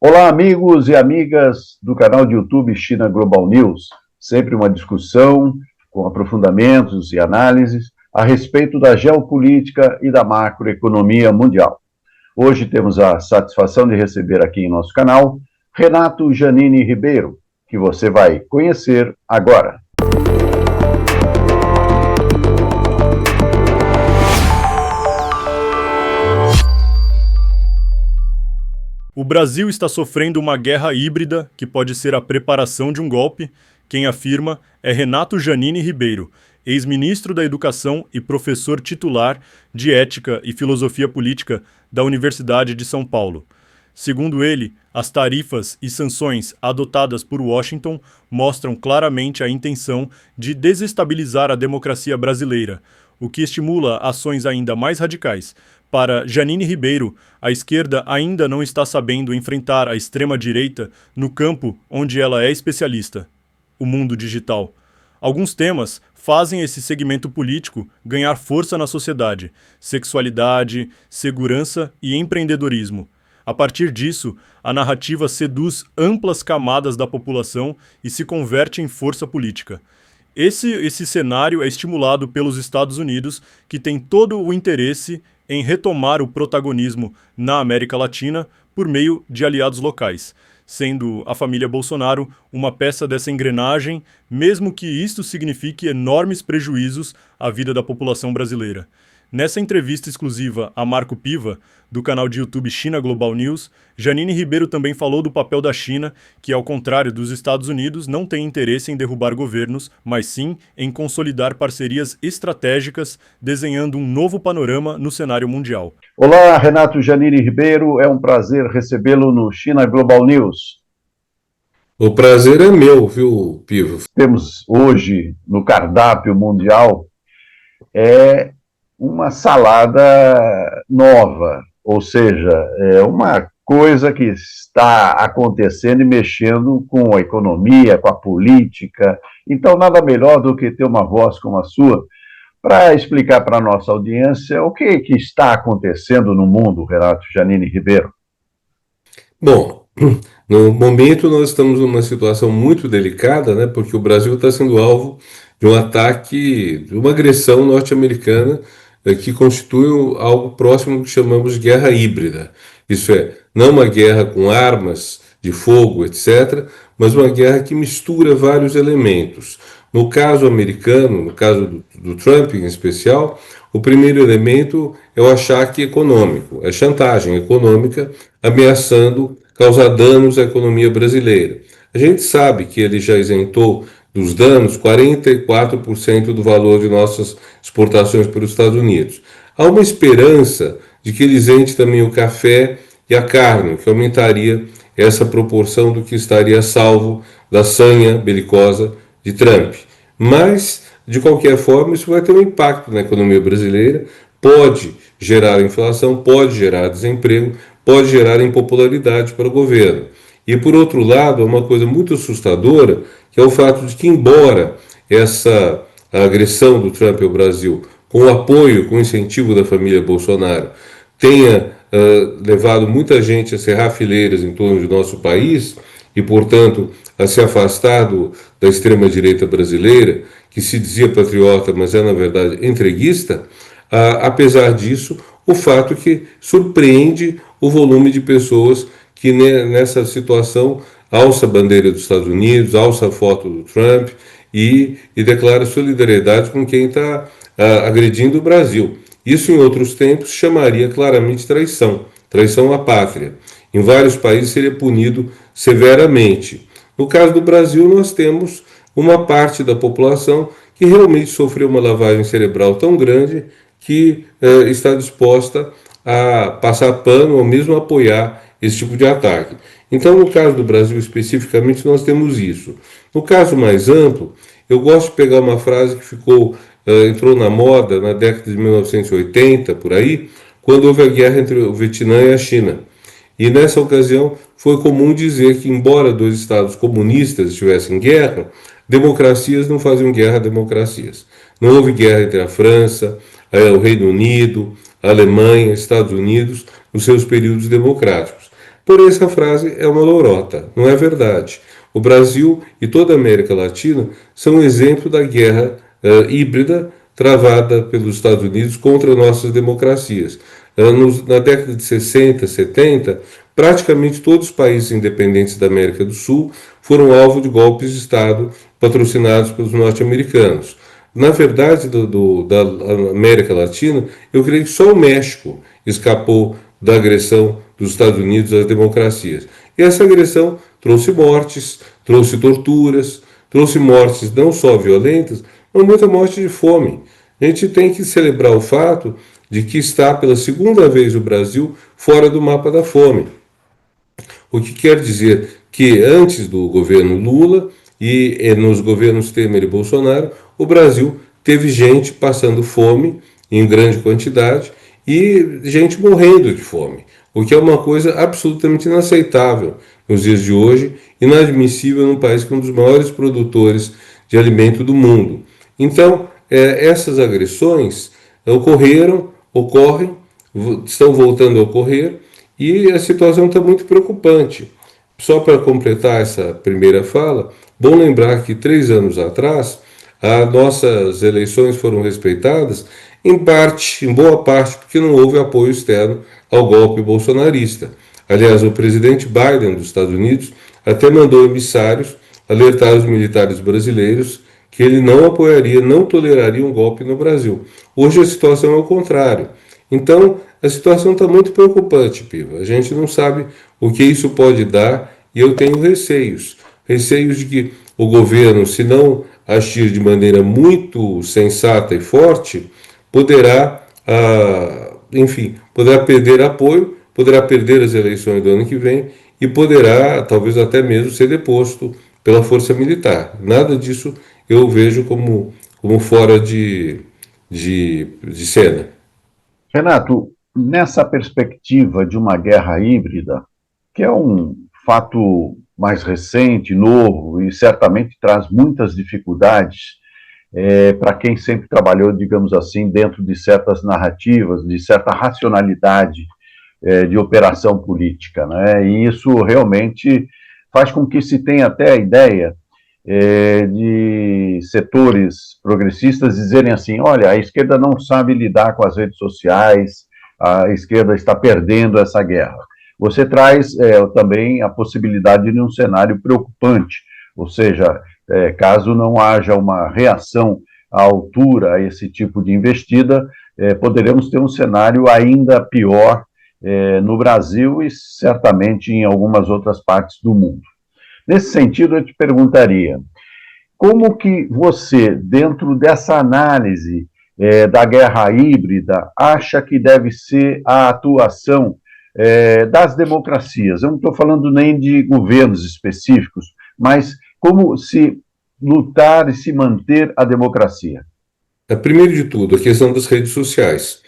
Olá, amigos e amigas do canal de YouTube China Global News. Sempre uma discussão com aprofundamentos e análises a respeito da geopolítica e da macroeconomia mundial. Hoje temos a satisfação de receber aqui em nosso canal Renato Janini Ribeiro, que você vai conhecer agora. O Brasil está sofrendo uma guerra híbrida que pode ser a preparação de um golpe. Quem afirma é Renato Janini Ribeiro, ex-ministro da Educação e professor titular de Ética e Filosofia Política da Universidade de São Paulo. Segundo ele, as tarifas e sanções adotadas por Washington mostram claramente a intenção de desestabilizar a democracia brasileira, o que estimula ações ainda mais radicais. Para Janini Ribeiro, a esquerda ainda não está sabendo enfrentar a extrema-direita no campo onde ela é especialista, o mundo digital. Alguns temas fazem esse segmento político ganhar força na sociedade: sexualidade, segurança e empreendedorismo. A partir disso, a narrativa seduz amplas camadas da população e se converte em força política. Esse cenário é estimulado pelos Estados Unidos, que tem todo o interesse em retomar o protagonismo na América Latina por meio de aliados locais, sendo a família Bolsonaro uma peça dessa engrenagem, mesmo que isto signifique enormes prejuízos à vida da população brasileira. Nessa entrevista exclusiva a Marco Piva, do canal de YouTube China Global News, Janini Ribeiro também falou do papel da China, que, ao contrário dos Estados Unidos, não tem interesse em derrubar governos, mas sim em consolidar parcerias estratégicas, desenhando um novo panorama no cenário mundial. Olá, Renato Janini Ribeiro, é um prazer recebê-lo no China Global News. O prazer é meu, viu, Piva? Temos hoje no cardápio mundial uma salada nova, ou seja, é uma coisa que está acontecendo e mexendo com a economia, com a política. Então, nada melhor do que ter uma voz como a sua para explicar para a nossa audiência o que está acontecendo no mundo, Renato Janini Ribeiro. Bom, no momento nós estamos numa situação muito delicada, né? Porque o Brasil está sendo alvo de um ataque, de uma agressão norte-americana que constitui algo próximo do que chamamos de guerra híbrida. Isso é, não uma guerra com armas de fogo, etc., mas uma guerra que mistura vários elementos. No caso americano, no caso do Trump em especial, o primeiro elemento é o achaque econômico, a chantagem econômica ameaçando causar danos à economia brasileira. A gente sabe que ele já isentou dos danos 44% do valor de nossas exportações para os Estados Unidos. Há uma esperança de que ele isente também o café e a carne, que aumentaria essa proporção do que estaria salvo da sanha belicosa de Trump. Mas, de qualquer forma, isso vai ter um impacto na economia brasileira, pode gerar inflação, pode gerar desemprego, pode gerar impopularidade para o governo. E, por outro lado, é uma coisa muito assustadora, que é o fato de que, embora essa agressão do Trump ao Brasil, com o apoio, com o incentivo da família Bolsonaro, tenha levado muita gente a cerrar fileiras em torno do nosso país e, portanto, a se afastar da extrema-direita brasileira, que se dizia patriota, mas é, na verdade, entreguista, apesar disso, o fato que surpreende o volume de pessoas que nessa situação alça a bandeira dos Estados Unidos, alça a foto do Trump e declara solidariedade com quem está agredindo o Brasil. Isso, em outros tempos, chamaria claramente traição à pátria. Em vários países seria punido severamente. No caso do Brasil, nós temos uma parte da população que realmente sofreu uma lavagem cerebral tão grande que está disposta a passar pano ou mesmo apoiar esse tipo de ataque. Então, no caso do Brasil especificamente, nós temos isso. No caso mais amplo, eu gosto de pegar uma frase que entrou na moda na década de 1980, por aí, quando houve a guerra entre o Vietnã e a China. E nessa ocasião foi comum dizer que, embora dois estados comunistas estivessem em guerra, democracias não faziam guerra a democracias. Não houve guerra entre a França, o Reino Unido, a Alemanha, Estados Unidos, nos seus períodos democráticos. Porém, essa frase é uma lorota, não é verdade. O Brasil e toda a América Latina são um exemplo da guerra híbrida travada pelos Estados Unidos contra nossas democracias. Na década de 60, 70, praticamente todos os países independentes da América do Sul foram alvo de golpes de Estado patrocinados pelos norte-americanos. Na verdade, da América Latina, eu creio que só o México escapou da agressão dos Estados Unidos às democracias. E essa agressão trouxe mortes, trouxe torturas, trouxe mortes não só violentas, mas muita morte de fome. A gente tem que celebrar o fato de que está pela segunda vez o Brasil fora do mapa da fome. O que quer dizer que antes do governo Lula e nos governos Temer e Bolsonaro, o Brasil teve gente passando fome em grande quantidade e gente morrendo de fome, o que é uma coisa absolutamente inaceitável nos dias de hoje, inadmissível num país que é um dos maiores produtores de alimento do mundo. Então, essas agressões ocorrem, estão voltando a ocorrer e a situação está muito preocupante. Só para completar essa primeira fala, bom lembrar que 3 anos atrás, as nossas eleições foram respeitadas, em boa parte, porque não houve apoio externo ao golpe bolsonarista. Aliás, o presidente Biden dos Estados Unidos até mandou emissários alertar os militares brasileiros que ele não apoiaria, não toleraria um golpe no Brasil. Hoje a situação é o contrário. Então, a situação está muito preocupante, Piva. A gente não sabe o que isso pode dar e eu tenho receios de que o governo, se não agir de maneira muito sensata e forte, poderá perder apoio, poderá perder as eleições do ano que vem e poderá, talvez até mesmo, ser deposto pela força militar. Nada disso eu vejo como fora de cena. Renato, nessa perspectiva de uma guerra híbrida, que é um fato mais recente, novo e certamente traz muitas dificuldades para quem sempre trabalhou, digamos assim, dentro de certas narrativas, de certa racionalidade de operação política, né? E isso realmente faz com que se tenha até a ideia de setores progressistas dizerem assim, olha, a esquerda não sabe lidar com as redes sociais, a esquerda está perdendo essa guerra. Você traz também a possibilidade de um cenário preocupante, ou seja, caso não haja uma reação à altura a esse tipo de investida, poderemos ter um cenário ainda pior no Brasil e certamente em algumas outras partes do mundo. Nesse sentido, eu te perguntaria, como que você, dentro dessa análise da guerra híbrida, acha que deve ser a atuação das democracias? Eu não estou falando nem de governos específicos, mas como se lutar e se manter a democracia? Primeiro de tudo, a questão das redes sociais.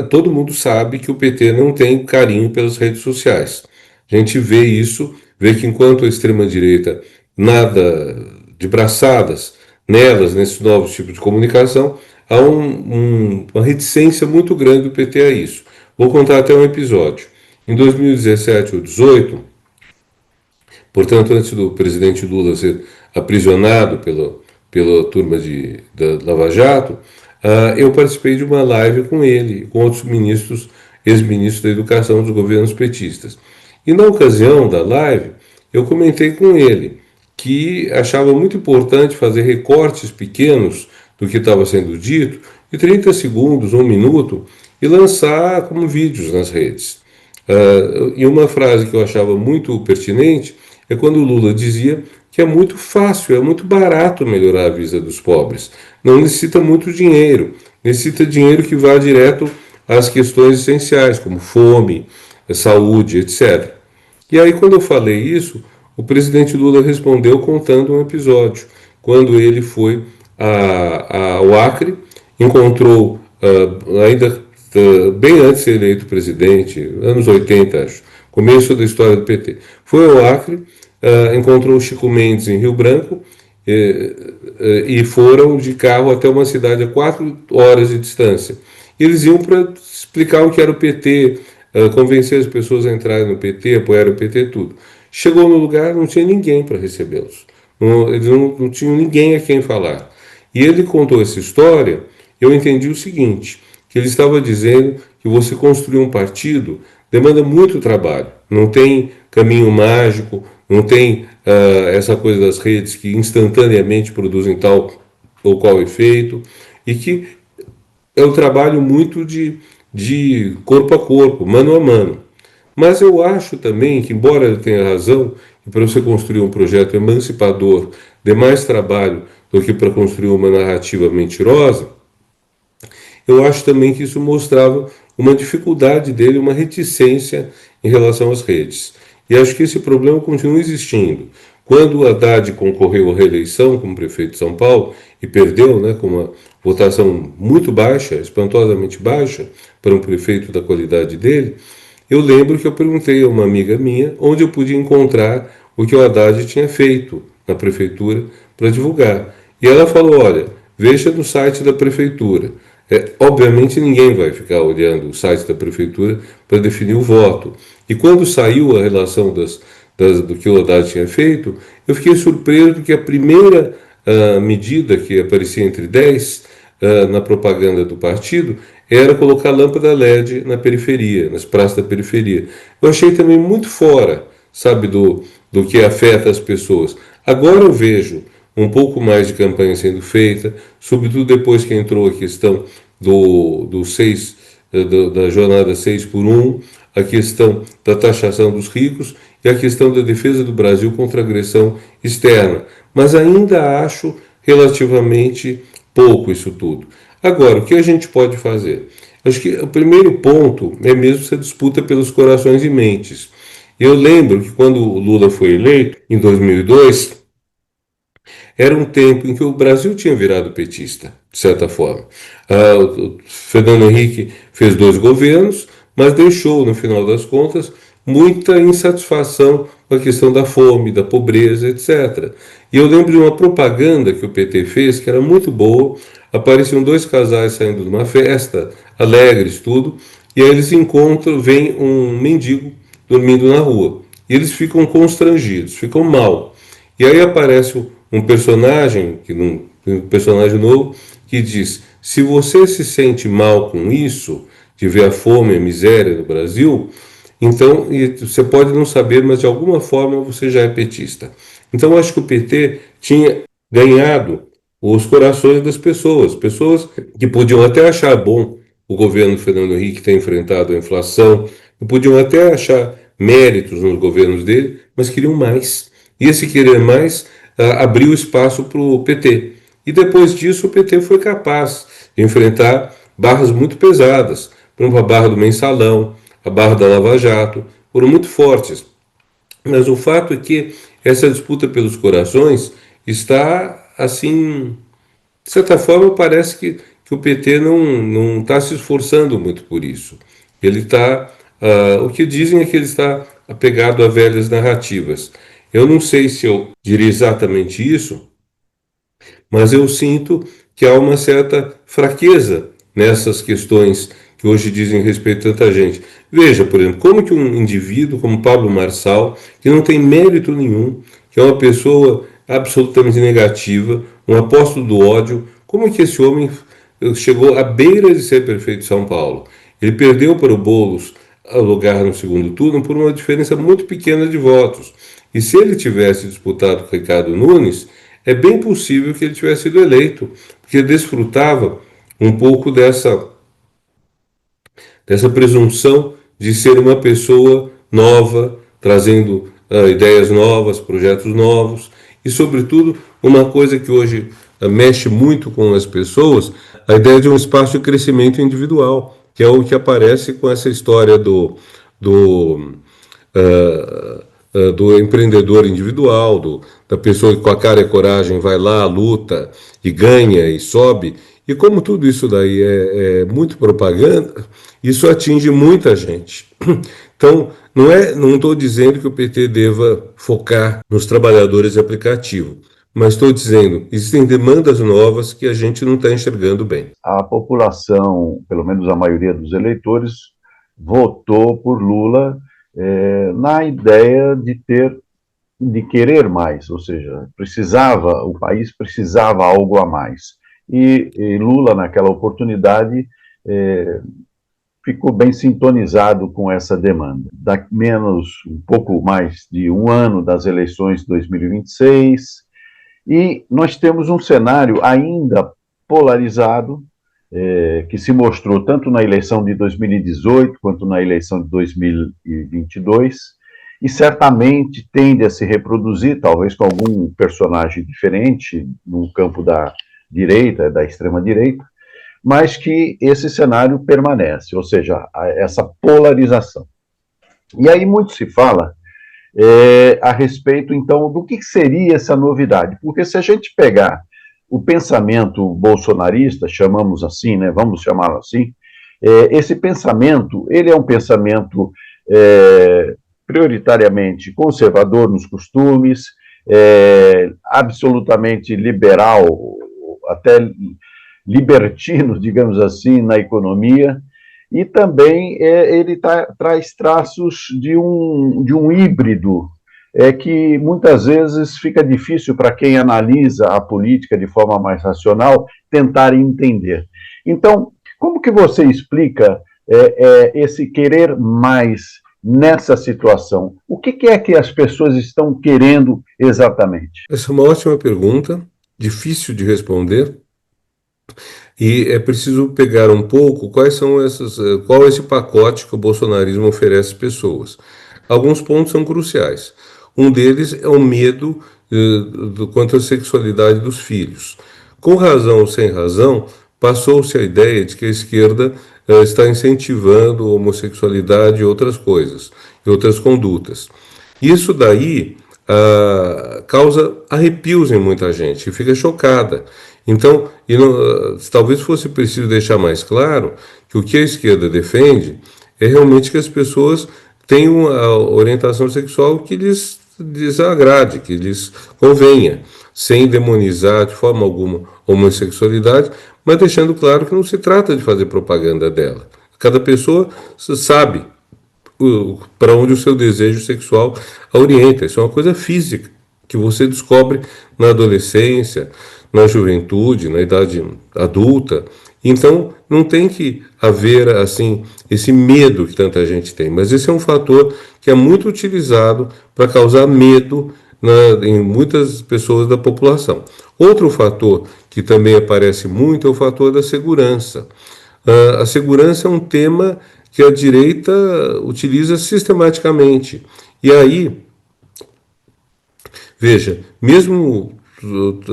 Todo mundo sabe que o PT não tem carinho pelas redes sociais. A gente vê isso, vê que enquanto a extrema-direita nada de braçadas nelas, nesses novos tipos de comunicação, há uma reticência muito grande do PT a isso. Vou contar até um episódio. Em 2017 ou 2018, portanto, antes do presidente Lula ser aprisionado pela turma da Lava Jato, eu participei de uma live com ele, com outros ministros, ex-ministros da Educação dos governos petistas. E na ocasião da live, eu comentei com ele que achava muito importante fazer recortes pequenos do que estava sendo dito, de 30 segundos, 1 minuto, e lançar como vídeos nas redes. E uma frase que eu achava muito pertinente é quando o Lula dizia que é muito fácil, é muito barato melhorar a vida dos pobres. Não necessita muito dinheiro, necessita dinheiro que vá direto às questões essenciais, como fome, saúde, etc. E aí, quando eu falei isso, o presidente Lula respondeu contando um episódio, quando ele foi ao Acre, encontrou, ainda bem antes de ser eleito presidente, anos 80, acho, começo da história do PT, foi ao Acre, encontrou o Chico Mendes em Rio Branco e foram de carro até uma cidade a 4 horas de distância. Eles iam para explicar o que era o PT, convencer as pessoas a entrarem no PT, apoiarem o PT, tudo. Chegou no lugar, não tinha ninguém para recebê-los. Eles não tinham ninguém a quem falar. E ele contou essa história, eu entendi o seguinte, que ele estava dizendo que você construir um partido demanda muito trabalho, não tem caminho mágico, não tem essa coisa das redes que instantaneamente produzem tal ou qual efeito, e que é um trabalho muito de corpo a corpo, mano a mano. Mas eu acho também que, embora ele tenha razão, que para você construir um projeto emancipador dê mais trabalho do que para construir uma narrativa mentirosa, eu acho também que isso mostrava uma dificuldade dele, uma reticência em relação às redes. E acho que esse problema continua existindo. Quando o Haddad concorreu à reeleição como prefeito de São Paulo e perdeu, né, com uma votação muito baixa, espantosamente baixa, para um prefeito da qualidade dele, eu lembro que eu perguntei a uma amiga minha onde eu podia encontrar o que o Haddad tinha feito na prefeitura para divulgar. E ela falou: olha, veja no site da prefeitura. Obviamente ninguém vai ficar olhando o site da prefeitura para definir o voto. E quando saiu a relação do que o Haddad tinha feito, eu fiquei surpreso que a primeira medida que aparecia entre 10 na propaganda do partido era colocar lâmpada LED na periferia, nas praças da periferia. Eu achei também muito fora, sabe, do que afeta as pessoas. Agora eu vejo um pouco mais de campanha sendo feita, sobretudo depois que entrou a questão da jornada 6 por 1, a questão da taxação dos ricos e a questão da defesa do Brasil contra a agressão externa. Mas ainda acho relativamente pouco isso tudo. Agora, o que a gente pode fazer? Acho que o primeiro ponto é mesmo essa disputa pelos corações e mentes. Eu lembro que quando o Lula foi eleito, em 2002, era um tempo em que o Brasil tinha virado petista, de certa forma. O Fernando Henrique fez 2 governos, mas deixou, no final das contas, muita insatisfação com a questão da fome, da pobreza, etc. E eu lembro de uma propaganda que o PT fez, que era muito boa. Apareciam 2 casais saindo de uma festa, alegres, tudo, e aí eles encontram, vem um mendigo dormindo na rua. E eles ficam constrangidos, ficam mal. E aí aparece um personagem, um personagem novo, que diz: se você se sente mal com isso, de ver a fome e a miséria no Brasil, então você pode não saber, mas de alguma forma você já é petista. Então eu acho que o PT tinha ganhado os corações das pessoas que podiam até achar bom o governo Fernando Henrique ter enfrentado a inflação, que podiam até achar méritos nos governos dele, mas queriam mais. E esse querer mais abriu espaço para o PT. E depois disso o PT foi capaz de enfrentar barras muito pesadas, por exemplo, a barra do mensalão, a barra da Lava Jato, foram muito fortes. Mas o fato é que essa disputa pelos corações está, assim, de certa forma, parece que o PT não está se esforçando muito por isso. Ele está, o que dizem é que ele está apegado a velhas narrativas. Eu não sei se eu diria exatamente isso, mas eu sinto que há uma certa fraqueza nessas questões que hoje dizem respeito a tanta gente. Veja, por exemplo, como que um indivíduo como Pablo Marçal, que não tem mérito nenhum, que é uma pessoa absolutamente negativa, um apóstolo do ódio, como que esse homem chegou à beira de ser prefeito de São Paulo? Ele perdeu para o Boulos o lugar no segundo turno por uma diferença muito pequena de votos. E se ele tivesse disputado com Ricardo Nunes, é bem possível que ele tivesse sido eleito, porque ele desfrutava um pouco dessa presunção de ser uma pessoa nova, trazendo ideias novas, projetos novos, e, sobretudo, uma coisa que hoje mexe muito com as pessoas, a ideia de um espaço de crescimento individual, que é o que aparece com essa história do, do empreendedor individual, da pessoa que com a cara e a coragem vai lá, luta e ganha e sobe. E como tudo isso daí é muito propaganda, isso atinge muita gente. Então, não estou dizendo que o PT deva focar nos trabalhadores de aplicativo, mas estou dizendo, existem demandas novas que a gente não está enxergando bem. A população, pelo menos a maioria dos eleitores, votou por Lula na ideia de querer mais, ou seja, o país precisava algo a mais. E Lula, naquela oportunidade, ficou bem sintonizado com essa demanda. Um pouco mais de um ano das eleições de 2026, e nós temos um cenário ainda polarizado, que se mostrou tanto na eleição de 2018 quanto na eleição de 2022, e certamente tende a se reproduzir, talvez com algum personagem diferente no campo da direita, da extrema-direita, mas que esse cenário permanece, ou seja, essa polarização. E aí muito se fala a respeito, então, do que seria essa novidade, porque se a gente pegar o pensamento bolsonarista, chamamos assim, né, vamos chamá-lo assim, esse pensamento, ele é um pensamento prioritariamente conservador nos costumes, absolutamente liberal, até libertino, digamos assim, na economia, e também ele traz traços de um híbrido, que muitas vezes fica difícil para quem analisa a política de forma mais racional tentar entender. Então, como que você explica esse querer mais nessa situação? O que é que as pessoas estão querendo exatamente? Essa é uma ótima pergunta, difícil de responder. E é preciso pegar um pouco qual é esse pacote que o bolsonarismo oferece às pessoas. Alguns pontos são cruciais. Um deles é o medo quanto à sexualidade dos filhos. Com razão ou sem razão, passou-se a ideia de que a esquerda está incentivando a homossexualidade e outras coisas, e outras condutas. Isso daí causa arrepios em muita gente, e fica chocada. Então, talvez fosse preciso deixar mais claro que o que a esquerda defende é realmente que as pessoas tenham a orientação sexual que lhes desagrade, que lhes convenha, sem demonizar de forma alguma a homossexualidade, mas deixando claro que não se trata de fazer propaganda dela. Cada pessoa sabe para onde o seu desejo sexual a orienta. Isso é uma coisa física que você descobre na adolescência, na juventude, na idade adulta. Então, não tem que haver assim esse medo que tanta gente tem, mas esse é um fator que é muito utilizado para causar medo em muitas pessoas da população. Outro fator que também aparece muito é o fator da segurança. A segurança é um tema que a direita utiliza sistematicamente. E aí, veja, mesmo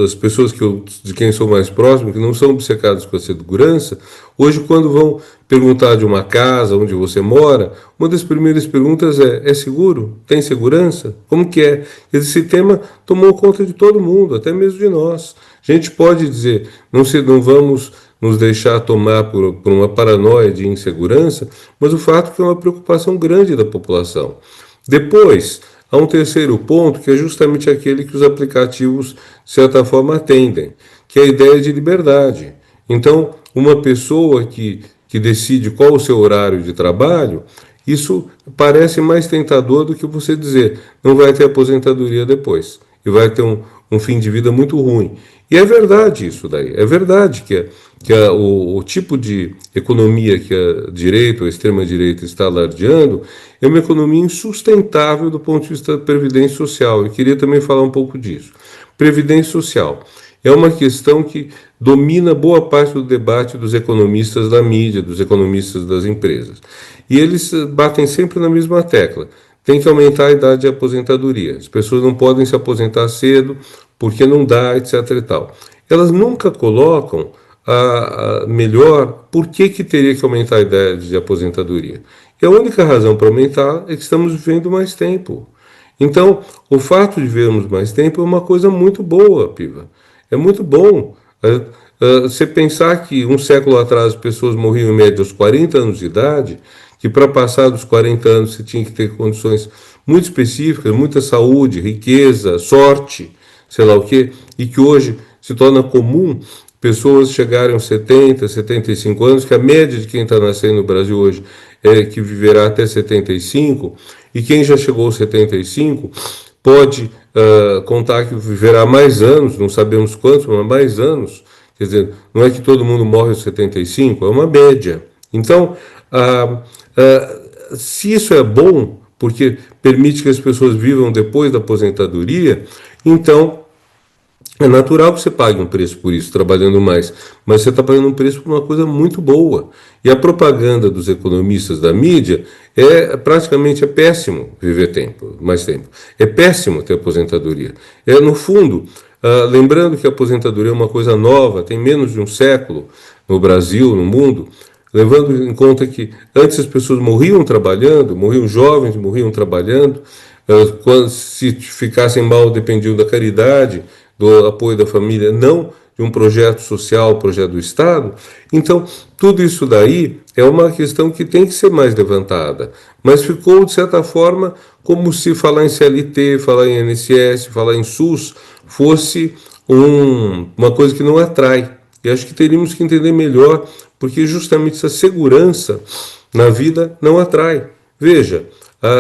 as pessoas de quem sou mais próximo, que não são obcecadas com a segurança, hoje quando vão perguntar de uma casa onde você mora, uma das primeiras perguntas é seguro? Tem segurança? Como que é? Esse tema tomou conta de todo mundo, até mesmo de nós. A gente pode dizer, não vamos nos deixar tomar por uma paranoia de insegurança, mas o fato é que é uma preocupação grande da população. Depois, há um terceiro ponto, que é justamente aquele que os aplicativos, de certa forma, atendem, que é a ideia de liberdade. Então, uma pessoa que decide qual o seu horário de trabalho, isso parece mais tentador do que você dizer, não vai ter aposentadoria depois, e vai ter um fim de vida muito ruim. E é verdade isso daí, é verdade que o tipo de economia que a direita ou a extrema-direita está alardeando é uma economia insustentável do ponto de vista da previdência social. Eu queria também falar um pouco disso. Previdência social é uma questão que domina boa parte do debate dos economistas da mídia, dos economistas das empresas. E eles batem sempre na mesma tecla. Tem que aumentar a idade de aposentadoria. As pessoas não podem se aposentar cedo porque não dá, etc. e tal. Elas nunca colocam melhor por que teria que aumentar a idade de aposentadoria. E a única razão para aumentar é que estamos vivendo mais tempo. Então, o fato de vivermos mais tempo é uma coisa muito boa, Piva. É muito bom. Você pensar que um século atrás as pessoas morriam em média aos 40 anos de idade, que para passar dos 40 anos você tinha que ter condições muito específicas, muita saúde, riqueza, sorte, sei lá o quê, e que hoje se torna comum pessoas chegarem aos 70, 75 anos, que a média de quem está nascendo no Brasil hoje é que viverá até 75, e quem já chegou aos 75 pode contar que viverá mais anos, não sabemos quantos, mas mais anos. Quer dizer, não é que todo mundo morre aos 75, é uma média. Então, se isso é bom, porque permite que as pessoas vivam depois da aposentadoria, então é natural que você pague um preço por isso, trabalhando mais, mas você está pagando um preço por uma coisa muito boa. E a propaganda dos economistas da mídia praticamente péssimo viver mais tempo. É péssimo ter aposentadoria. No fundo, lembrando que a aposentadoria é uma coisa nova, tem menos de um século no Brasil, no mundo, levando em conta que antes as pessoas morriam trabalhando, morriam jovens, morriam trabalhando, quando se ficassem mal dependiam da caridade, do apoio da família, não de um projeto social, projeto do Estado. Então, tudo isso daí é uma questão que tem que ser mais levantada, mas ficou, de certa forma, como se falar em CLT, falar em INSS, falar em SUS, fosse uma coisa que não atrai. E acho que teríamos que entender melhor, porque justamente essa segurança na vida não atrai. Veja,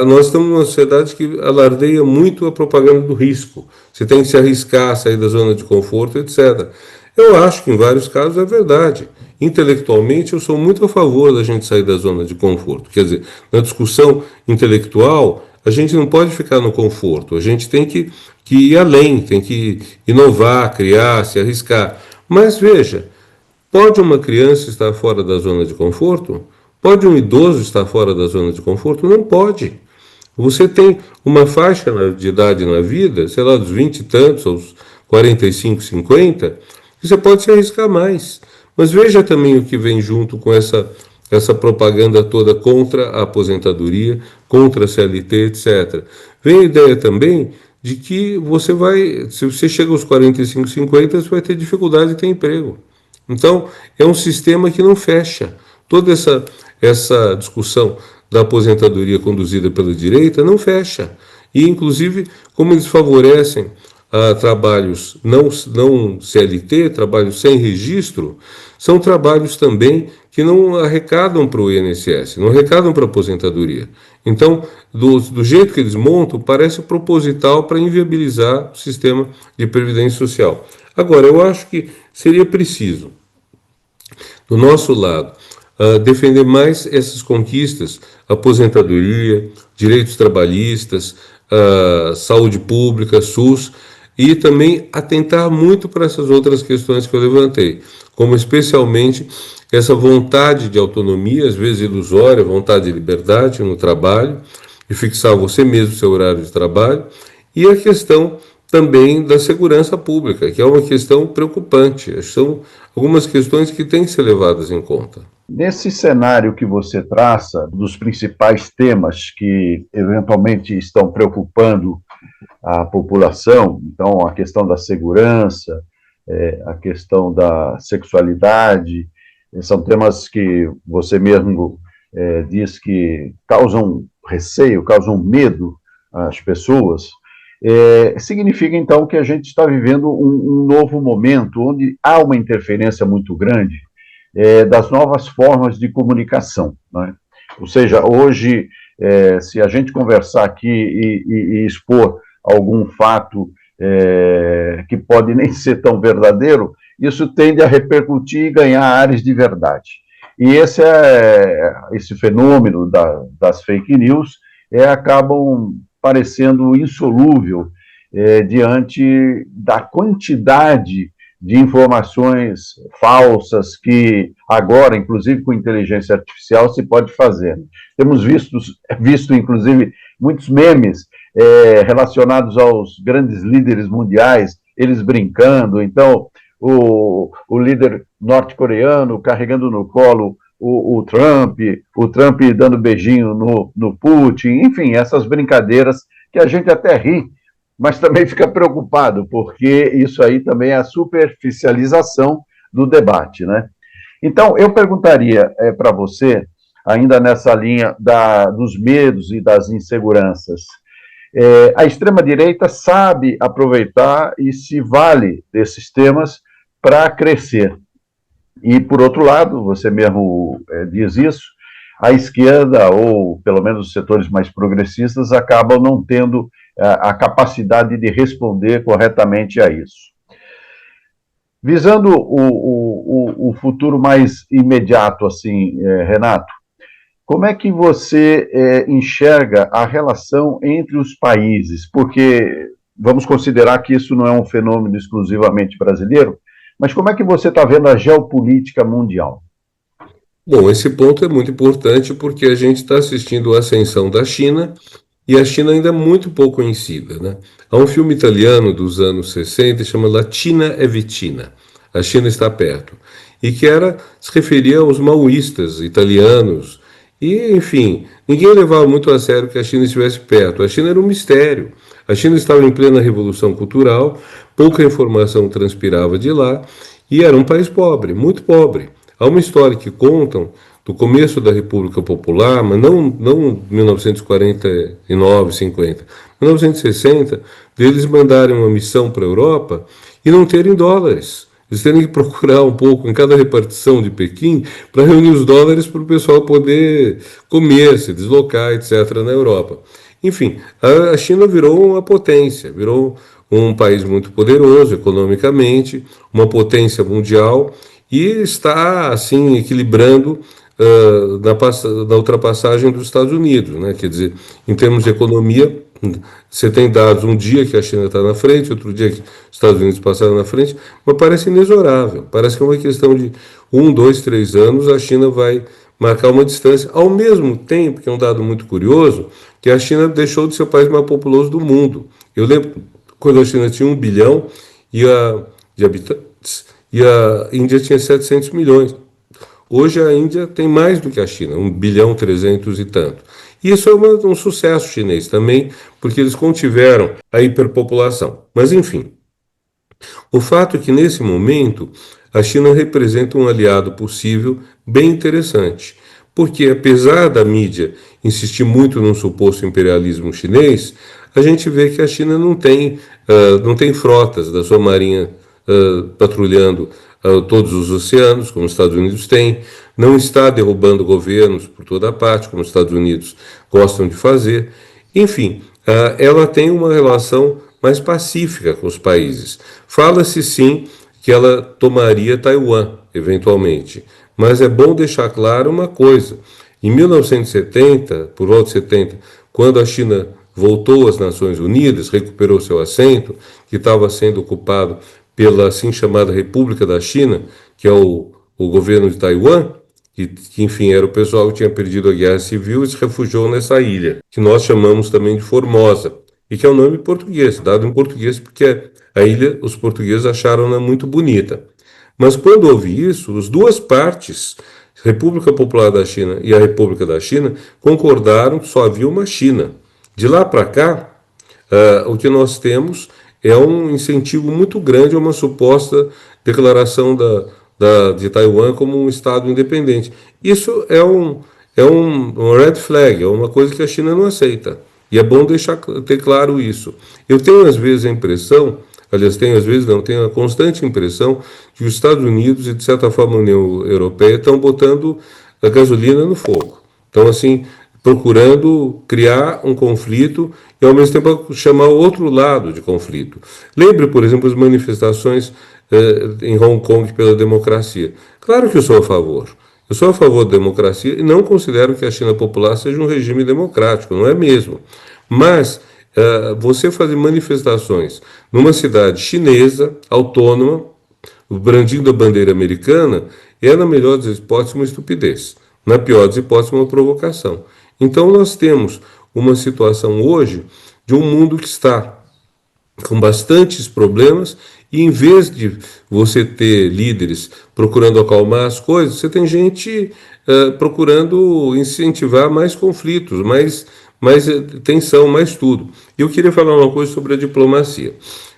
nós estamos numa sociedade que alardeia muito a propaganda do risco. Você tem que se arriscar, sair da zona de conforto, etc. Eu acho que em vários casos é verdade. Intelectualmente, eu sou muito a favor da gente sair da zona de conforto. Quer dizer, na discussão intelectual, a gente não pode ficar no conforto. A gente tem que ir além, tem que inovar, criar, se arriscar. Mas veja, pode uma criança estar fora da zona de conforto? Pode um idoso estar fora da zona de conforto? Não pode. Você tem uma faixa de idade na vida, sei lá, dos 20 e tantos aos 45, 50, que você pode se arriscar mais. Mas veja também o que vem junto com essa propaganda toda contra a aposentadoria, contra a CLT, etc. Vem a ideia também de que se você chega aos 45, 50, você vai ter dificuldade de ter emprego. Então, é um sistema que não fecha. Toda essa discussão da aposentadoria conduzida pela direita não fecha. E, inclusive, como eles favorecem trabalhos não CLT, trabalhos sem registro, são trabalhos também que não arrecadam para o INSS, não arrecadam para a aposentadoria. Então, do jeito que eles montam, parece proposital para inviabilizar o sistema de previdência social. Agora, eu acho que seria preciso, do nosso lado, defender mais essas conquistas, aposentadoria, direitos trabalhistas, saúde pública, SUS, e também atentar muito para essas outras questões que eu levantei, como especialmente essa vontade de autonomia, às vezes ilusória, vontade de liberdade no trabalho, de fixar você mesmo seu horário de trabalho, e a questão também da segurança pública, que é uma questão preocupante. São algumas questões que têm que ser levadas em conta. Nesse cenário que você traça, dos principais temas que eventualmente estão preocupando a população, então a questão da segurança, a questão da sexualidade, são temas que você mesmo diz que causam receio, causam medo às pessoas. Significa, então, que a gente está vivendo um novo momento, onde há uma interferência muito grande das novas formas de comunicação, né? Ou seja, hoje, se a gente conversar aqui e expor algum fato que pode nem ser tão verdadeiro, isso tende a repercutir e ganhar áreas de verdade. E esse fenômeno das fake news acabam parecendo insolúvel diante da quantidade de informações falsas que agora, inclusive com inteligência artificial, se pode fazer. Temos visto inclusive, muitos memes relacionados aos grandes líderes mundiais, eles brincando. Então, o líder norte-coreano carregando no colo o Trump dando beijinho no Putin, enfim, essas brincadeiras que a gente até ri, mas também fica preocupado, porque isso aí também é a superficialização do debate, né? Então, eu perguntaria para você, ainda nessa linha dos medos e das inseguranças, a extrema-direita sabe aproveitar e se vale desses temas para crescer. E, por outro lado, você mesmo diz isso, a esquerda, ou pelo menos os setores mais progressistas, acabam não tendo a capacidade de responder corretamente a isso. Visando o futuro mais imediato, assim, Renato, como é que você enxerga a relação entre os países? Porque vamos considerar que isso não é um fenômeno exclusivamente brasileiro, mas como é que você está vendo a geopolítica mundial? Bom, esse ponto é muito importante porque a gente está assistindo a ascensão da China e a China ainda é muito pouco conhecida, né? Há um filme italiano dos anos 60 chamado La Cina è vicina. A China está perto. E que se referia aos maoístas italianos. E, enfim, ninguém levava muito a sério que a China estivesse perto. A China era um mistério. A China estava em plena revolução cultural, pouca informação transpirava de lá e era um país pobre, muito pobre. Há uma história que contam do começo da República Popular, mas não 1949, 50, 1960, deles mandarem uma missão para a Europa e não terem dólares. Eles terem que procurar um pouco em cada repartição de Pequim para reunir os dólares para o pessoal poder comer, se deslocar, etc., na Europa. Enfim, a China virou uma potência, virou um país muito poderoso economicamente, uma potência mundial e está assim equilibrando na ultrapassagem dos Estados Unidos, né? Quer dizer, em termos de economia, você tem dados um dia que a China está na frente, outro dia que os Estados Unidos passaram na frente, mas parece inexorável. Parece que é uma questão de 1, 2, 3 anos a China vai marcar uma distância. Ao mesmo tempo, que é um dado muito curioso, que a China deixou de ser o país mais populoso do mundo. Eu lembro quando a China tinha 1 bilhão de habitantes e a Índia tinha 700 milhões. Hoje a Índia tem mais do que a China, 1 bilhão 300 e tanto. E isso é um sucesso chinês também, porque eles contiveram a hiperpopulação. Mas, enfim, o fato é que nesse momento a China representa um aliado possível bem interessante, porque apesar da mídia insistir muito num suposto imperialismo chinês, a gente vê que a China não tem frotas da sua marinha patrulhando todos os oceanos, como os Estados Unidos têm, não está derrubando governos por toda parte, como os Estados Unidos gostam de fazer. Enfim, ela tem uma relação mais pacífica com os países. Fala-se sim que ela tomaria Taiwan, eventualmente, mas é bom deixar claro uma coisa. Em 1970, por volta de 70, quando a China voltou às Nações Unidas, recuperou seu assento, que estava sendo ocupado pela assim chamada República da China, que é o governo de Taiwan, que, enfim, era o pessoal que tinha perdido a guerra civil e se refugiou nessa ilha, que nós chamamos também de Formosa, e que é um nome português, dado em português porque a ilha os portugueses acharam-na muito bonita. Mas quando houve isso, as duas partes, República Popular da China e a República da China, concordaram que só havia uma China. De lá para cá, o que nós temos é um incentivo muito grande a uma suposta declaração de Taiwan como um Estado independente. Isso é um red flag, é uma coisa que a China não aceita. E é bom ter claro isso. Eu tenho às vezes a impressão, aliás, tenho às vezes não, tenho a constante impressão que os Estados Unidos e de certa forma a União Europeia estão botando a gasolina no fogo. Então, assim, procurando criar um conflito e ao mesmo tempo chamar o outro lado de conflito. Lembre, por exemplo, as manifestações em Hong Kong pela democracia. Claro que eu sou a favor. Eu sou a favor da democracia e não considero que a China popular seja um regime democrático, não é mesmo. Mas você fazer manifestações numa cidade chinesa, autônoma, brandindo a bandeira americana, é, na melhor das hipóteses, uma estupidez. Na pior das hipóteses, uma provocação. Então, nós temos uma situação hoje de um mundo que está com bastantes problemas e, em vez de você ter líderes procurando acalmar as coisas, você tem gente procurando incentivar mais conflitos, mais tensão, mais tudo. E eu queria falar uma coisa sobre a diplomacia.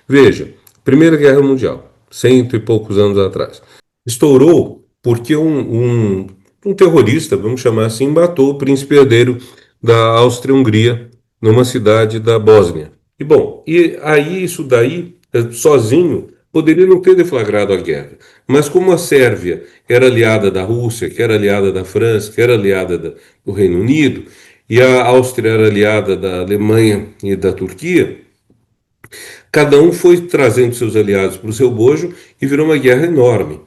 Veja, Primeira Guerra Mundial, 100 e poucos anos atrás, estourou porque um terrorista, vamos chamar assim, matou o príncipe herdeiro da Áustria-Hungria numa cidade da Bósnia. E bom, e aí isso daí, sozinho, poderia não ter deflagrado a guerra. Mas como a Sérvia era aliada da Rússia, que era aliada da França, que era aliada do Reino Unido, e a Áustria era aliada da Alemanha e da Turquia, cada um foi trazendo seus aliados para o seu bojo e virou uma guerra enorme.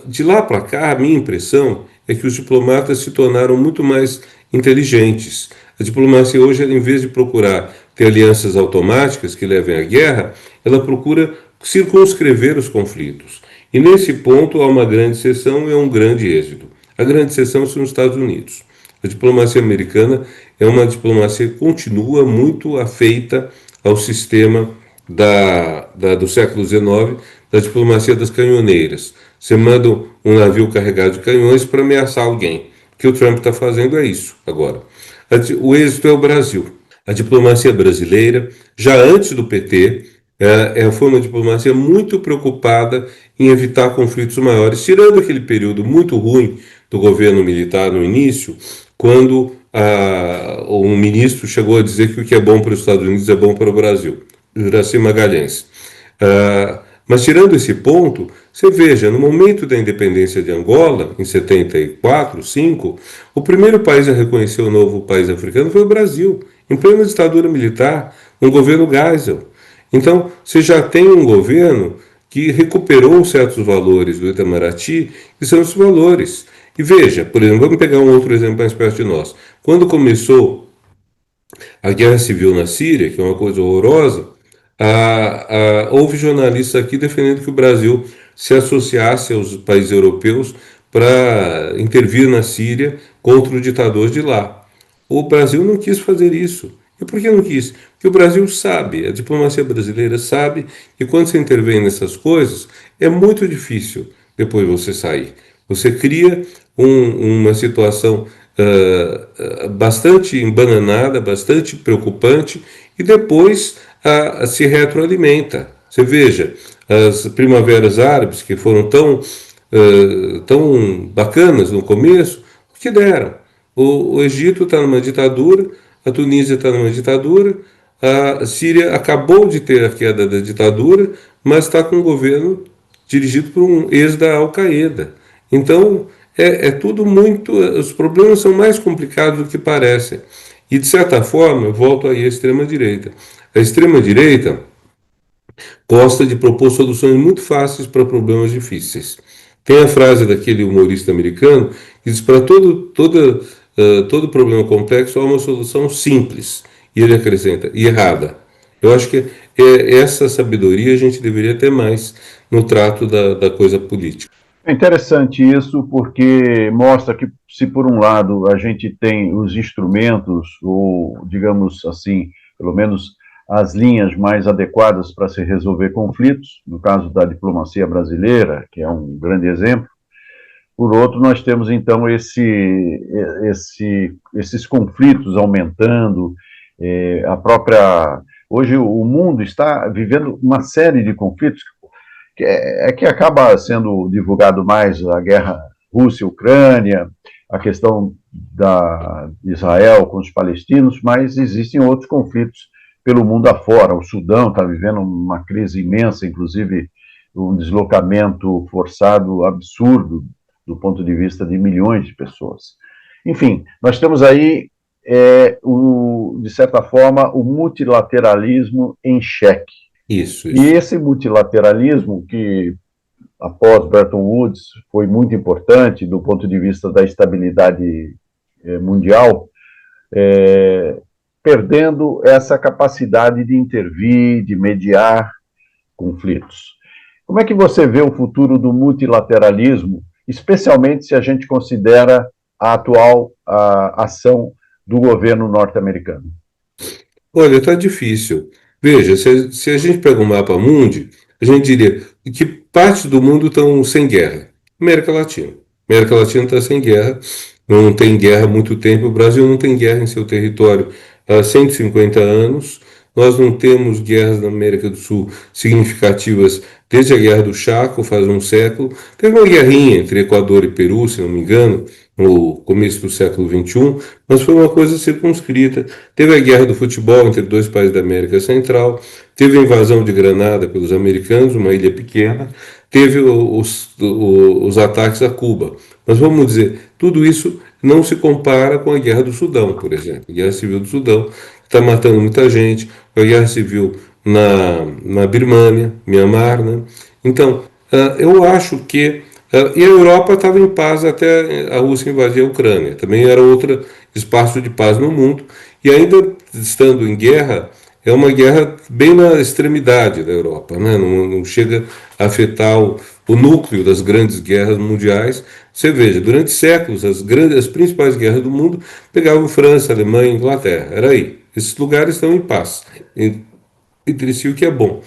De lá para cá, a minha impressão é que os diplomatas se tornaram muito mais inteligentes. A diplomacia hoje, em vez de procurar ter alianças automáticas que levem à guerra, ela procura circunscrever os conflitos. E nesse ponto há uma grande exceção e um grande êxito. A grande exceção são os Estados Unidos. A diplomacia americana é uma diplomacia que continua muito afeita ao sistema do século XIX, da diplomacia das canhoneiras. Você manda um navio carregado de canhões para ameaçar alguém. O que o Trump está fazendo é isso agora. O êxito é o Brasil. A diplomacia brasileira, já antes do PT, foi uma diplomacia muito preocupada em evitar conflitos maiores, tirando aquele período muito ruim do governo militar no início, quando um ministro chegou a dizer que o que é bom para os Estados Unidos é bom para o Brasil, Juraci Magalhães. Mas tirando esse ponto, você veja, no momento da independência de Angola, em 74, 5, o primeiro país a reconhecer o novo país africano foi o Brasil, em plena ditadura militar, um governo Geisel. Então, você já tem um governo que recuperou certos valores do Itamaraty, que são os valores. E veja, por exemplo, vamos pegar um outro exemplo mais perto de nós. Quando começou a guerra civil na Síria, que é uma coisa horrorosa, houve jornalistas aqui defendendo que o Brasil se associasse aos países europeus para intervir na Síria contra o ditador de lá. O Brasil não quis fazer isso. E por que não quis? Porque o Brasil sabe, a diplomacia brasileira sabe que quando você intervém nessas coisas, é muito difícil depois você sair. Você cria uma situação bastante embananada, bastante preocupante, e depois se retroalimenta. Você veja, as primaveras árabes, que foram tão bacanas no começo, o que deram? O Egito está numa ditadura, a Tunísia está numa ditadura, a Síria acabou de ter a queda da ditadura, mas está com um governo dirigido por um ex da Al-Qaeda. Então, é tudo muito... Os problemas são mais complicados do que parecem. E, de certa forma, eu volto aí à extrema-direita. A extrema-direita gosta de propor soluções muito fáceis para problemas difíceis. Tem a frase daquele humorista americano que diz: para todo problema complexo há uma solução simples. E ele acrescenta: e errada. Eu acho que essa sabedoria a gente deveria ter mais no trato da coisa política. É interessante isso, porque mostra que, se por um lado a gente tem os instrumentos, ou, digamos assim, pelo menos as linhas mais adequadas para se resolver conflitos, no caso da diplomacia brasileira, que é um grande exemplo, por outro, nós temos, então, esses conflitos aumentando, Hoje o mundo está vivendo uma série de conflitos que acaba sendo divulgado mais a guerra Rússia-Ucrânia, a questão de Israel com os palestinos, mas existem outros conflitos pelo mundo afora. O Sudão está vivendo uma crise imensa, inclusive um deslocamento forçado absurdo do ponto de vista de milhões de pessoas. Enfim, nós temos aí, de certa forma, o multilateralismo em xeque. Isso. E esse multilateralismo, que após Bretton Woods foi muito importante do ponto de vista da estabilidade mundial, perdendo essa capacidade de intervir, de mediar conflitos. Como é que você vê o futuro do multilateralismo, especialmente se a gente considera a atual ação do governo norte-americano? Olha, está difícil. Veja, se a gente pega o mapa mundi, a gente diria que partes do mundo estão sem guerra. América Latina. América Latina está sem guerra, não tem guerra há muito tempo. O Brasil não tem guerra em seu território há 150 anos. Nós não temos guerras na América do Sul significativas desde a Guerra do Chaco, faz um século. Teve uma guerrinha entre Equador e Peru, se não me engano, no começo do século XXI, mas foi uma coisa circunscrita. Teve a guerra do futebol entre dois países da América Central, teve a invasão de Granada pelos americanos, uma ilha pequena, teve os ataques a Cuba. Mas vamos dizer, tudo isso não se compara com a guerra do Sudão, por exemplo. A guerra civil do Sudão está matando muita gente, a guerra civil na Birmânia, Mianmar, né? Então, eu acho que e a Europa estava em paz até a Rússia invadir a Ucrânia. Também era outro espaço de paz no mundo. E ainda estando em guerra, é uma guerra bem na extremidade da Europa, né? Não chega a afetar o núcleo das grandes guerras mundiais. Você veja, durante séculos, as principais guerras do mundo pegavam França, Alemanha, Inglaterra. Era aí. Esses lugares estão em paz entre si, o que é bom.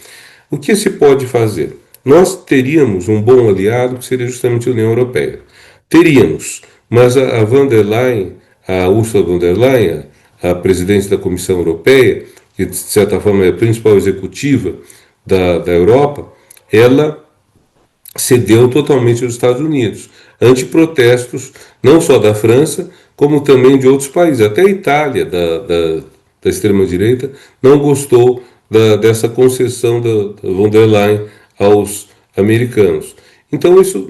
O que se pode fazer? Nós teríamos um bom aliado que seria justamente a União Europeia. Teríamos, mas a von der Leyen, a Ursula von der Leyen, a presidente da Comissão Europeia, que de certa forma é a principal executiva da Europa, ela cedeu totalmente aos Estados Unidos, ante protestos não só da França, como também de outros países. Até a Itália, da extrema-direita, não gostou dessa concessão da von der Leyen aos americanos. Então isso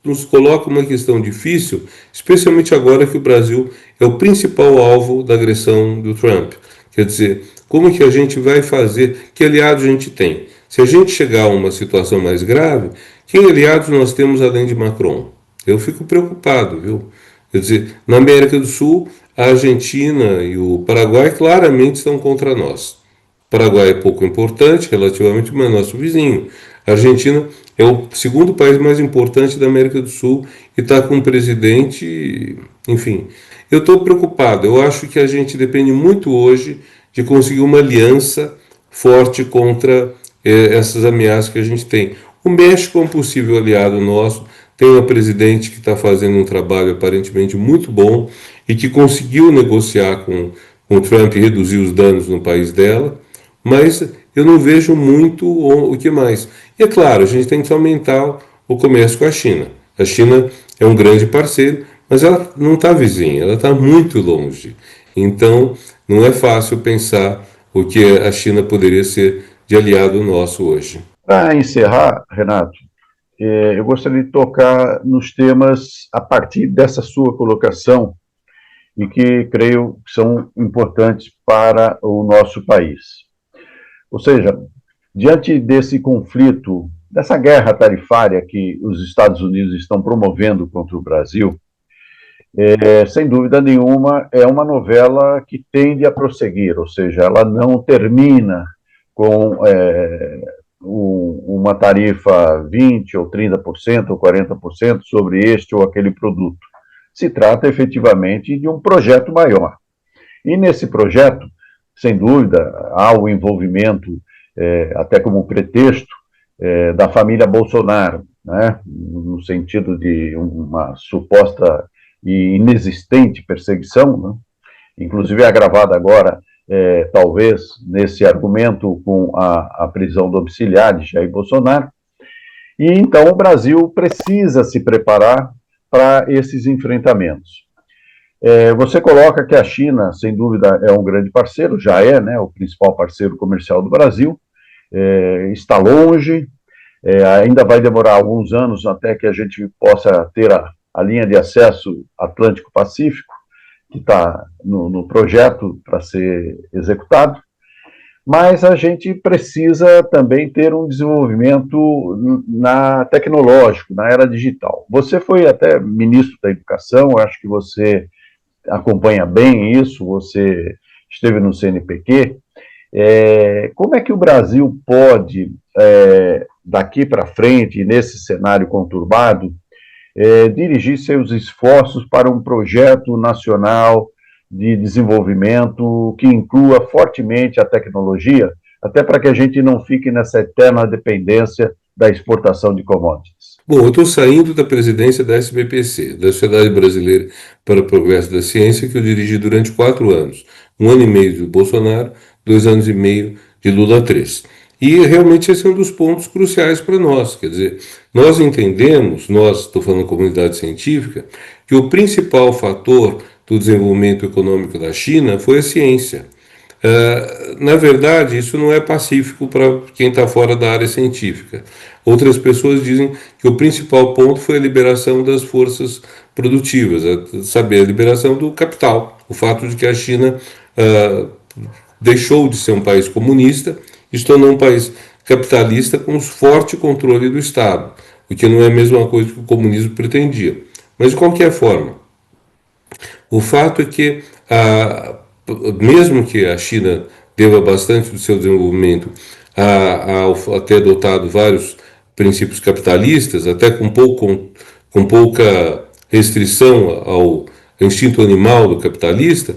nos coloca uma questão difícil, especialmente agora que o Brasil é o principal alvo da agressão do Trump. Quer dizer, como que a gente vai fazer, que aliados a gente tem? Se a gente chegar a uma situação mais grave, que aliados nós temos além de Macron? Eu fico preocupado, viu? Quer dizer, na América do Sul, a Argentina e o Paraguai claramente estão contra nós. O Paraguai é pouco importante, relativamente, mas é nosso vizinho. A Argentina é o segundo país mais importante da América do Sul e está com um presidente, enfim. Eu estou preocupado, eu acho que a gente depende muito hoje de conseguir uma aliança forte contra essas ameaças que a gente tem. O México é um possível aliado nosso, tem uma presidente que está fazendo um trabalho aparentemente muito bom e que conseguiu negociar com o Trump e reduzir os danos no país dela, mas eu não vejo muito o que mais. E é claro, a gente tem que aumentar o comércio com a China. A China é um grande parceiro, mas ela não está vizinha, ela está muito longe. Então, não é fácil pensar o que a China poderia ser de aliado nosso hoje. Para encerrar, Renato, eu gostaria de tocar nos temas a partir dessa sua colocação e que creio que são importantes para o nosso país. Ou seja, diante desse conflito, dessa guerra tarifária que os Estados Unidos estão promovendo contra o Brasil, sem dúvida nenhuma, é uma novela que tende a prosseguir, ou seja, ela não termina com uma tarifa 20% ou 30% ou 40% sobre este ou aquele produto. Se trata efetivamente de um projeto maior. E nesse projeto, sem dúvida, há o envolvimento, até como pretexto, da família Bolsonaro, né, no sentido de uma suposta e inexistente perseguição, né, inclusive agravada agora, talvez, nesse argumento com a prisão domiciliar de Jair Bolsonaro. E então o Brasil precisa se preparar para esses enfrentamentos. Você coloca que a China, sem dúvida, é um grande parceiro, já é, né, o principal parceiro comercial do Brasil, está longe, ainda vai demorar alguns anos até que a gente possa ter a linha de acesso Atlântico-Pacífico, que está no projeto para ser executado, mas a gente precisa também ter um desenvolvimento tecnológico, na era digital. Você foi até ministro da Educação, acho que você acompanha bem isso, você esteve no CNPq. Como é que o Brasil pode, daqui para frente, nesse cenário conturbado, dirigir seus esforços para um projeto nacional de desenvolvimento que inclua fortemente a tecnologia, até para que a gente não fique nessa eterna dependência da exportação de commodities? Bom, eu estou saindo da presidência da SBPC, da Sociedade Brasileira para o Progresso da Ciência, que eu dirigi durante 4 anos. 1 ano e meio de Bolsonaro, 2 anos e meio de Lula 3. E realmente esse é um dos pontos cruciais para nós. Quer dizer, nós entendemos, estou falando comunidade científica, que o principal fator do desenvolvimento econômico da China foi a ciência. Na verdade, isso não é pacífico para quem está fora da área científica. Outras pessoas dizem que o principal ponto foi a liberação das forças produtivas, a liberação do capital, o fato de que a China deixou de ser um país comunista e se tornou um país capitalista com forte controle do Estado, o que não é a mesma coisa que o comunismo pretendia. Mas, de qualquer forma, o fato é que, mesmo que a China deva bastante do seu desenvolvimento a ter adotado vários princípios capitalistas, até com pouca restrição ao instinto animal do capitalista,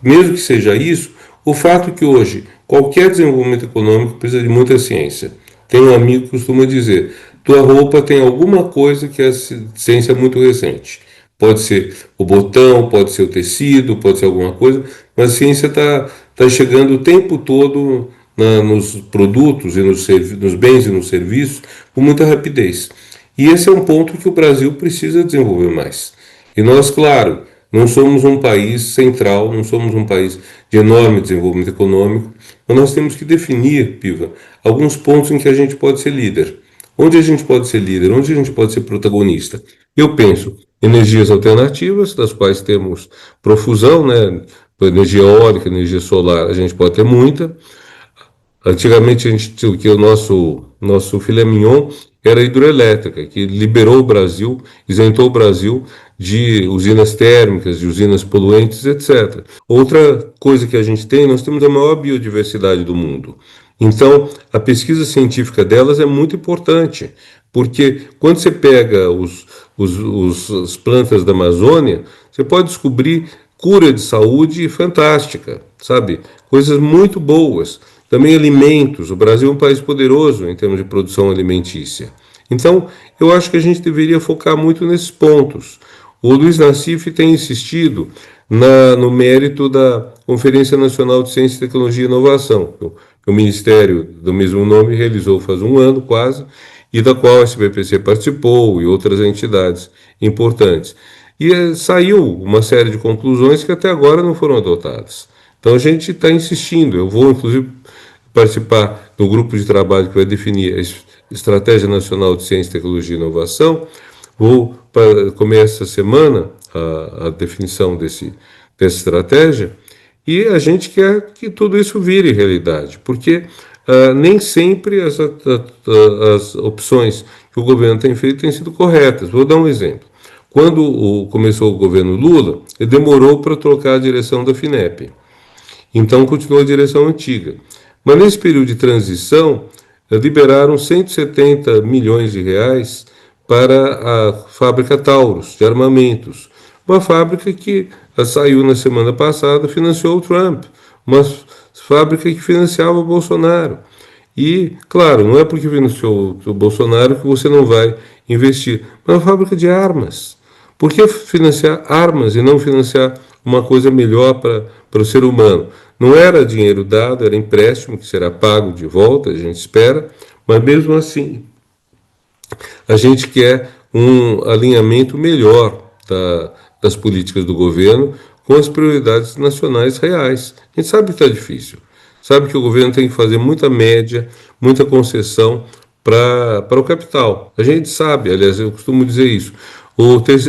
mesmo que seja isso, o fato é que hoje qualquer desenvolvimento econômico precisa de muita ciência. Tem um amigo que costuma dizer: tua roupa tem alguma coisa que a ciência é muito recente. Pode ser o botão, pode ser o tecido, pode ser alguma coisa, mas a ciência está chegando o tempo todo nos produtos e nos bens e nos serviços com muita rapidez. E esse é um ponto que o Brasil precisa desenvolver mais. E nós, claro, não somos um país central, não somos um país de enorme desenvolvimento econômico, mas nós temos que definir, Piva, alguns pontos em que a gente pode ser líder. Onde a gente pode ser líder? Onde a gente pode ser protagonista? Eu penso energias alternativas, das quais temos profusão, né? Energia eólica, energia solar, a gente pode ter muita. Antigamente a gente tinha que o nosso filé mignon era a hidroelétrica, que liberou o Brasil, isentou o Brasil de usinas térmicas, de usinas poluentes, etc. Outra coisa que a gente tem, nós temos a maior biodiversidade do mundo. Então, a pesquisa científica delas é muito importante, porque quando você pega as plantas da Amazônia, você pode descobrir cura de saúde fantástica, sabe? Coisas muito boas. Também alimentos. O Brasil é um país poderoso em termos de produção alimentícia. Então, eu acho que a gente deveria focar muito nesses pontos. O Luiz Nassif tem insistido no mérito da Conferência Nacional de Ciência, Tecnologia e Inovação, que o Ministério do mesmo nome realizou faz um ano quase, e da qual a SBPC participou e outras entidades importantes. E saiu uma série de conclusões que até agora não foram adotadas. Então a gente está insistindo. Eu vou, inclusive, participar do grupo de trabalho que vai definir a Estratégia Nacional de Ciência, Tecnologia e Inovação. Vou comer essa semana a definição dessa estratégia, e a gente quer que tudo isso vire realidade, porque nem sempre as opções que o governo tem feito têm sido corretas. Vou dar um exemplo. Quando começou o governo Lula, ele demorou para trocar a direção da FINEP. Então, continuou a direção antiga. Mas, nesse período de transição, liberaram 170 milhões de reais para a fábrica Taurus, de armamentos. Uma fábrica que saiu na semana passada, financiou o Trump. Uma fábrica que financiava o Bolsonaro. E, claro, não é porque financiou o Bolsonaro que você não vai investir. Mas é uma fábrica de armas. Por que financiar armas e não financiar uma coisa melhor para o ser humano? Não era dinheiro dado, era empréstimo que será pago de volta, a gente espera, mas mesmo assim a gente quer um alinhamento melhor das políticas do governo com as prioridades nacionais reais. A gente sabe que está difícil, sabe que o governo tem que fazer muita média, muita concessão para o capital. A gente sabe, aliás, eu costumo dizer isso,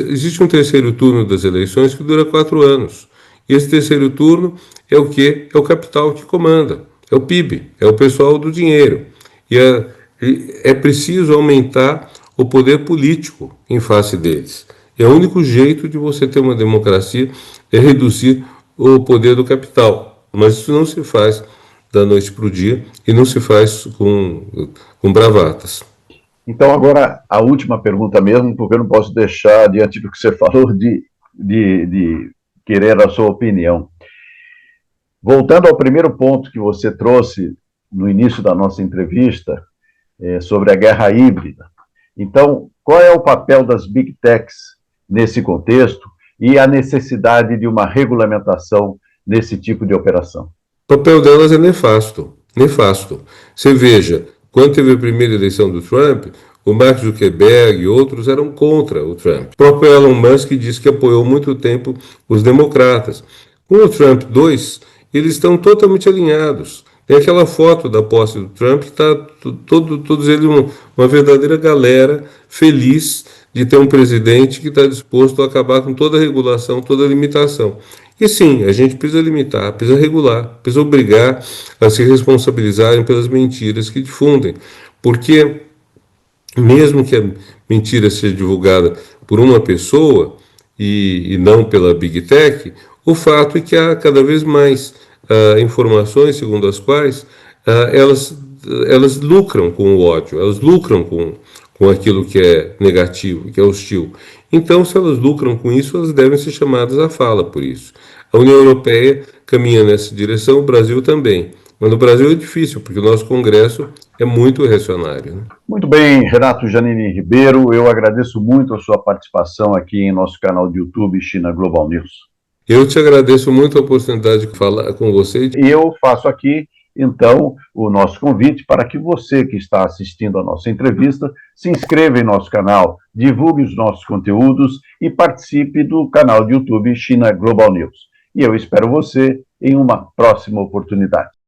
existe um terceiro turno das eleições que dura 4 anos. E esse terceiro turno é o quê? É o capital que comanda, é o PIB, é o pessoal do dinheiro. E é preciso aumentar o poder político em face deles. É o único jeito de você ter uma democracia é reduzir o poder do capital. Mas isso não se faz da noite para o dia e não se faz com bravatas. Então, agora, a última pergunta mesmo, porque eu não posso deixar, diante do que você falou, de querer a sua opinião. Voltando ao primeiro ponto que você trouxe no início da nossa entrevista, sobre a guerra híbrida. Então, qual é o papel das Big Techs nesse contexto e a necessidade de uma regulamentação nesse tipo de operação? O papel delas é nefasto. Você veja, quando teve a primeira eleição do Trump, o Mark Zuckerberg e outros eram contra o Trump. O próprio Elon Musk disse que apoiou muito tempo os democratas. Com o Trump 2, eles estão totalmente alinhados. Tem aquela foto da posse do Trump que está todos eles uma verdadeira galera feliz de ter um presidente que está disposto a acabar com toda a regulação, toda a limitação. E sim, a gente precisa limitar, precisa regular, precisa obrigar a se responsabilizarem pelas mentiras que difundem. Porque mesmo que a mentira seja divulgada por uma pessoa e não pela Big Tech, o fato é que há cada vez mais informações segundo as quais elas lucram com o ódio, elas lucram com aquilo que é negativo, que é hostil. Então, se elas lucram com isso, elas devem ser chamadas à fala por isso. A União Europeia caminha nessa direção, o Brasil também. Mas no Brasil é difícil, porque o nosso Congresso é muito reacionário, né? Muito bem, Renato Giannini Ribeiro, eu agradeço muito a sua participação aqui em nosso canal de YouTube China Global News. Eu te agradeço muito a oportunidade de falar com você. E eu faço aqui, então, o nosso convite para que você que está assistindo a nossa entrevista se inscreva em nosso canal, divulgue os nossos conteúdos e participe do canal de YouTube China Global News. E eu espero você em uma próxima oportunidade.